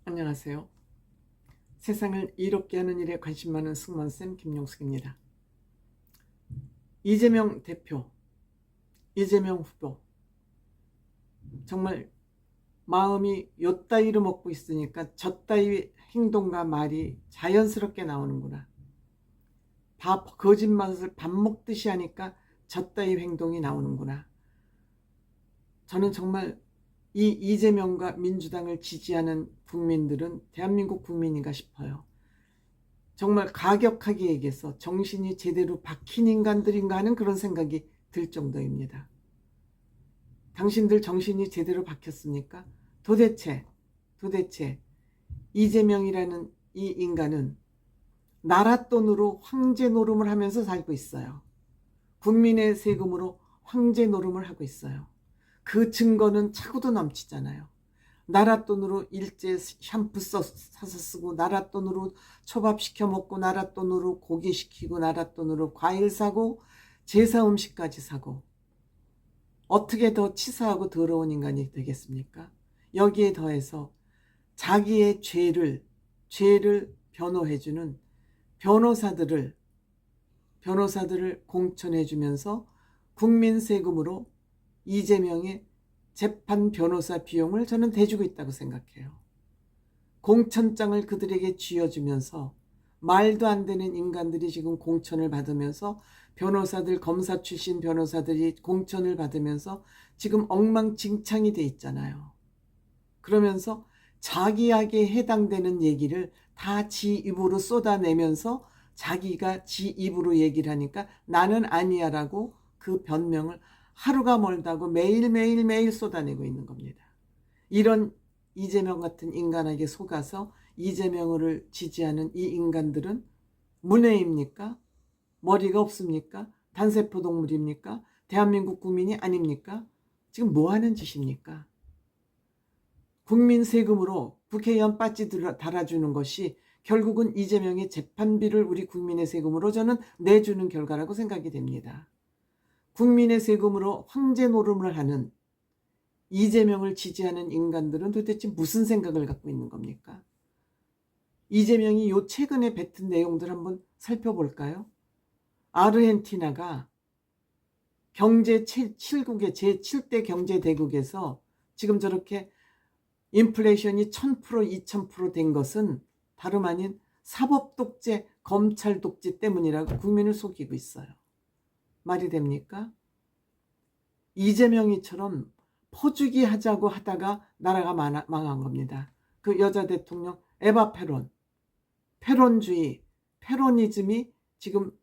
안녕하세요. 세상을 이롭게 하는 일에 관심 많은 승무원쌤 김용숙입니다. 이재명 대표, 이재명 후보, 정말 마음이 요따위로 먹고 있으니까 저따위 행동과 말이 자연스럽게 나오는구나. 거짓말을 밥 먹듯이 하니까 저따위 행동이 나오는구나. 저는 정말 이 이재명과 민주당을 지지하는 국민들은 대한민국 국민인가 싶어요. 정말 가격하게 얘기해서 정신이 제대로 박힌 인간들인가 하는 그런 생각이 들 정도입니다. 당신들 정신이 제대로 박혔습니까? 도대체 이재명이라는 이 인간은 나라 돈으로 황제 노름을 하면서 살고 있어요. 국민의 세금으로 황제 노름을 하고 있어요. 그 증거는 차고도 넘치잖아요. 나라 돈으로 일제 샴푸 사서 쓰고, 나라 돈으로 초밥 시켜 먹고, 나라 돈으로 고기 시키고, 나라 돈으로 과일 사고, 제사 음식까지 사고, 어떻게 더 치사하고 더러운 인간이 되겠습니까? 여기에 더해서 자기의 죄를 변호해주는 변호사들을 공천해주면서 국민 세금으로 이재명의 재판 변호사 비용을 저는 대주고 있다고 생각해요. 공천장을 그들에게 쥐어주면서 말도 안 되는 인간들이 지금 공천을 받으면서, 변호사들, 검사 출신 변호사들이 공천을 받으면서 지금 엉망진창이 돼 있잖아요. 그러면서 자기에게 해당되는 얘기를 다 지 입으로 쏟아내면서 자기가 지 입으로 얘기를 하니까 나는 아니야 라고 그 변명을 하루가 멀다고 매일 쏟아내고 있는 겁니다. 이런 이재명 같은 인간에게 속아서 이재명을 지지하는 이 인간들은 문외입니까? 머리가 없습니까? 단세포 동물입니까? 대한민국 국민이 아닙니까? 지금 뭐 하는 짓입니까? 국민 세금으로 국회의원 빠지 달아주는 것이 결국은 이재명의 재판비를 우리 국민의 세금으로 저는 내주는 결과라고 생각이 됩니다. 국민의 세금으로 황제 노름을 하는 이재명을 지지하는 인간들은 도대체 무슨 생각을 갖고 있는 겁니까? 이재명이 요 최근에 뱉은 내용들 한번 살펴볼까요? 아르헨티나가 경제 7국의 제7대 경제 대국에서 지금 저렇게 인플레이션이 1000%, 2000% 된 것은 다름 아닌 사법 독재, 검찰 독재 때문이라고 국민을 속이고 있어요. 말이 됩니까? 이재명이처럼 퍼주기 하자고 하다가 나라가 망한 겁니다. 그 여자 대통령 에바 페론주의, 페로니즘이 지금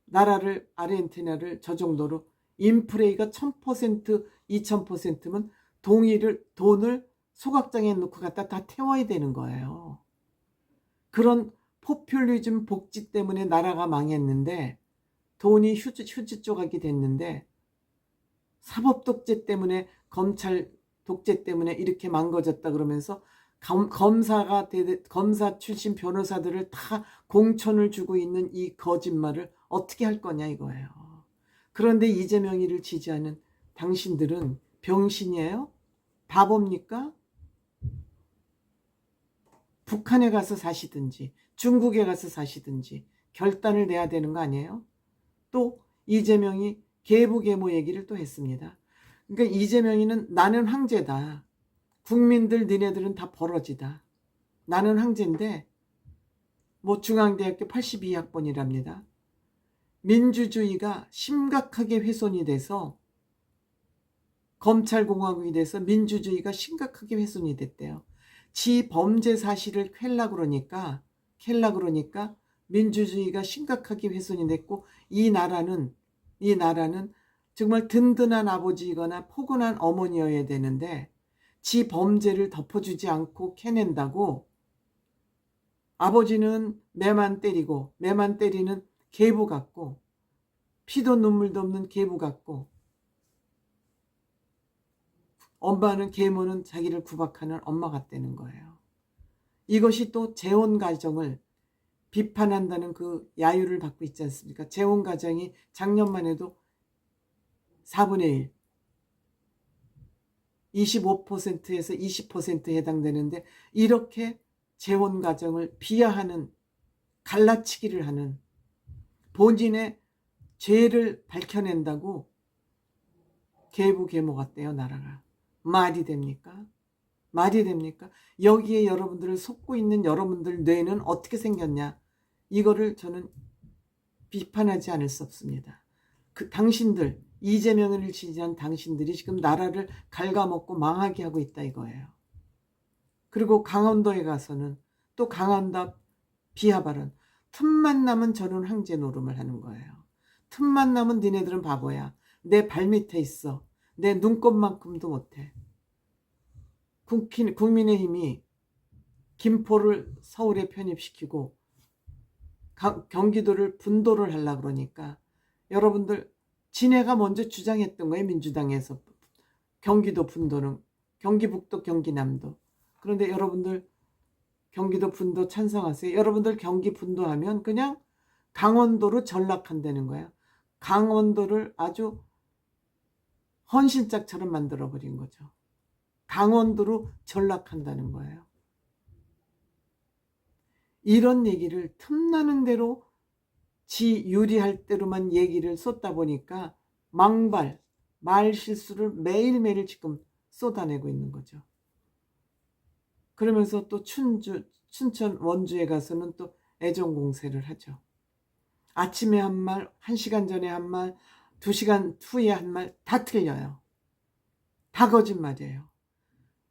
나라를, 아르헨티나를 저 정도로, 인플레이가 1000%, 2000%면 돈을 소각장에 넣고 갖다 다 태워야 되는 거예요. 그런 포퓰리즘 복지 때문에 나라가 망했는데, 돈이 휴지 조각이 됐는데, 사법 독재 때문에, 검찰 독재 때문에 이렇게 망가졌다 그러면서 검사 출신 변호사들을 다 공천을 주고 있는 이 거짓말을 어떻게 할 거냐 이거예요. 그런데 이재명이를 지지하는 당신들은 병신이에요? 바보입니까? 북한에 가서 사시든지 중국에 가서 사시든지 결단을 내야 되는 거 아니에요? 또 이재명이 계부계모 얘기를 또 했습니다. 그러니까 이재명이는 나는 황제다. 국민들 니네들은 다 버러지다. 나는 황제인데 뭐 중앙대학교 82학번이랍니다. 민주주의가 심각하게 훼손이 돼서, 검찰공화국이 돼서 민주주의가 심각하게 훼손이 됐대요. 지 범죄 사실을 캘라 그러니까 민주주의가 심각하게 훼손이 됐고, 이 나라는 정말 든든한 아버지이거나 포근한 어머니여야 되는데 지 범죄를 덮어주지 않고 캐낸다고, 아버지는 매만 때리는 계부 같고, 피도 눈물도 없는 계부 같고, 엄마는, 계모는 자기를 구박하는 엄마 같다는 거예요. 이것이 또 재혼 가정을 비판한다는 그 야유를 받고 있지 않습니까? 재혼 가정이 작년만 해도 4분의 1, 25%에서 20%에 해당되는데 이렇게 재혼 가정을 비하하는, 갈라치기를 하는, 본인의 죄를 밝혀낸다고 계부계모 같대요, 나라가. 말이 됩니까? 말이 됩니까? 여기에 여러분들을 속고 있는 여러분들 뇌는 어떻게 생겼냐? 이거를 저는 비판하지 않을 수 없습니다. 당신들, 이재명을 지지한 당신들이 지금 나라를 갉아먹고 망하게 하고 있다 이거예요. 그리고 강원도에 가서는 또 강원도 비하 발언, 틈만 나면 저는 황제 노름을 하는 거예요. 틈만 나면 니네들은 바보야. 내 발밑에 있어. 내 눈곱만큼도 못해. 국민의힘이 김포를 서울에 편입시키고 경기도를 분도를 하려고 그러니까 여러분들, 진해가 먼저 주장했던 거예요. 민주당에서 경기도 분도는, 경기북도 경기남도. 그런데 여러분들 경기도 분도 찬성하세요? 여러분들 경기 분도하면 그냥 강원도로 전락한다는 거야. 강원도를 아주 헌신짝처럼 만들어버린 거죠. 강원도로 전락한다는 거예요. 이런 얘기를 틈나는 대로 지 유리할 대로만 얘기를 쏟다 보니까 말 실수를 매일매일 지금 쏟아내고 있는 거죠. 그러면서 또 춘천 원주에 가서는 또 애정공세를 하죠. 아침에 한 말, 1시간 전에 한 말, 2시간 후에 한 말 다 틀려요. 다 거짓말이에요.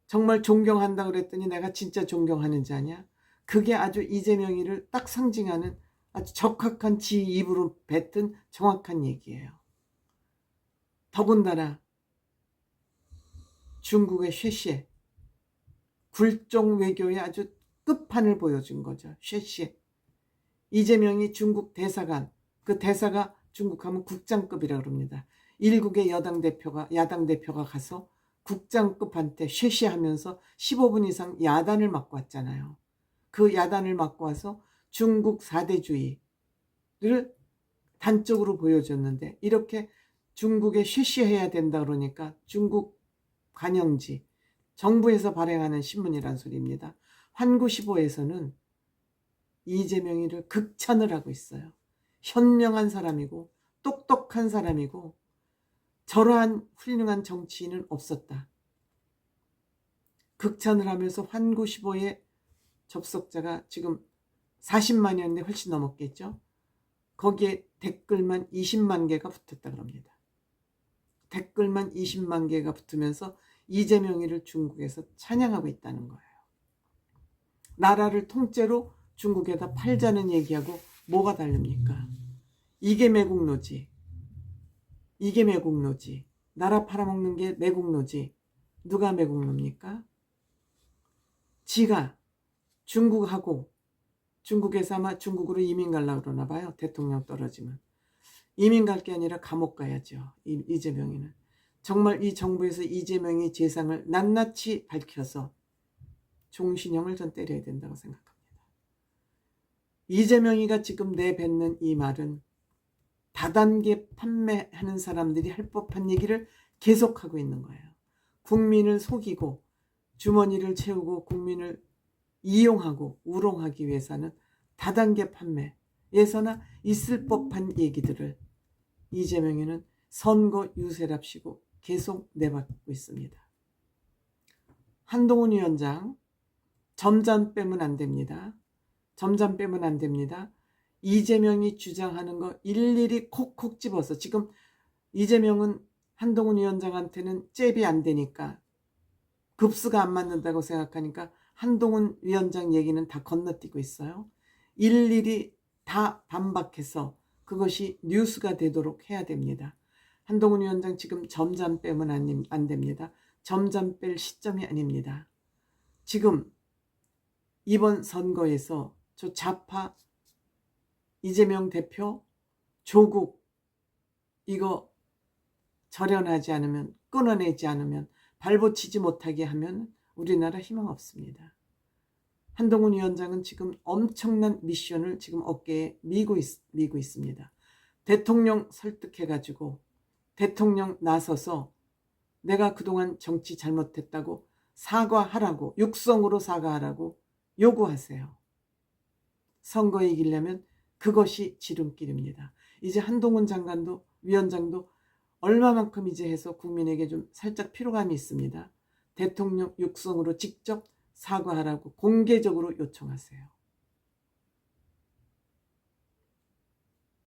정말 존경한다 그랬더니 내가 진짜 존경하는지 아냐? 그게 아주 이재명이를 딱 상징하는 아주 적확한 지 입으로 뱉은 정확한 얘기예요. 더군다나 중국의 쉐시에 굴종 외교의 아주 끝판을 보여준 거죠. 쉐시에. 이재명이 중국 대사관, 그 대사가 중국 하면 국장급이라고 그럽니다. 일국의 야당 대표가 가서 국장급한테 쉐시하면서 15분 이상 야단을 맞고 왔잖아요. 그 야단을 맞고 와서 중국 4대주의를 단적으로 보여줬는데, 이렇게 중국에 쉐시해야 된다 그러니까 중국 관영지, 정부에서 발행하는 신문이란 소리입니다. 환구시보에서는 이재명이를 극찬을 하고 있어요. 현명한 사람이고 똑똑한 사람이고 저러한 훌륭한 정치인은 없었다. 극찬을 하면서 환구시보의 접속자가 지금 40만이었는데 훨씬 넘었겠죠. 거기에 댓글만 20만 개가 붙었다 그럽니다. 댓글만 20만 개가 붙으면서 이재명이를 중국에서 찬양하고 있다는 거예요. 나라를 통째로 중국에다 팔자는 얘기하고 뭐가 다릅니까? 이게 매국노지. 이게 매국노지. 나라 팔아먹는 게 매국노지. 누가 매국노입니까? 지가 중국하고, 중국에서 아마 중국으로 이민 가려고 그러나 봐요. 대통령 떨어지면. 이민 갈 게 아니라 감옥 가야죠. 이재명이는. 정말 이 정부에서 이재명이 재상을 낱낱이 밝혀서 종신형을 전 때려야 된다고 생각합니다. 이재명이가 지금 내뱉는 이 말은 다단계 판매하는 사람들이 할 법한 얘기를 계속하고 있는 거예요. 국민을 속이고 주머니를 채우고 국민을 이용하고 우롱하기 위해서는 다단계 판매에서나 있을 법한 얘기들을 이재명이는 선거 유세랍시고 계속 내받고 있습니다. 한동훈 위원장, 점잖 빼면 안 됩니다. 점잖 빼면 안 됩니다. 이재명이 주장하는 거 일일이 콕콕 집어서, 지금 이재명은 한동훈 위원장한테는 잽이 안 되니까, 급수가 안 맞는다고 생각하니까 한동훈 위원장 얘기는 다 건너뛰고 있어요. 일일이 다 반박해서 그것이 뉴스가 되도록 해야 됩니다. 한동훈 위원장 지금 점잠 빼면 안 됩니다. 점잠 뺄 시점이 아닙니다. 지금 이번 선거에서 저 좌파 이재명 대표 조국 이거 절연하지 않으면, 끊어내지 않으면, 발붙이지 못하게 하면 우리나라 희망 없습니다. 한동훈 위원장은 지금 엄청난 미션을 지금 어깨에 미고 있습니다. 대통령 설득해가지고 대통령 나서서 내가 그동안 정치 잘못했다고 사과하라고, 육성으로 사과하라고 요구하세요. 선거에 이기려면 그것이 지름길입니다. 이제 한동훈 장관도 위원장도 얼마만큼 이제 해서 국민에게 좀 살짝 피로감이 있습니다. 대통령 육성으로 직접 사과하라고 공개적으로 요청하세요.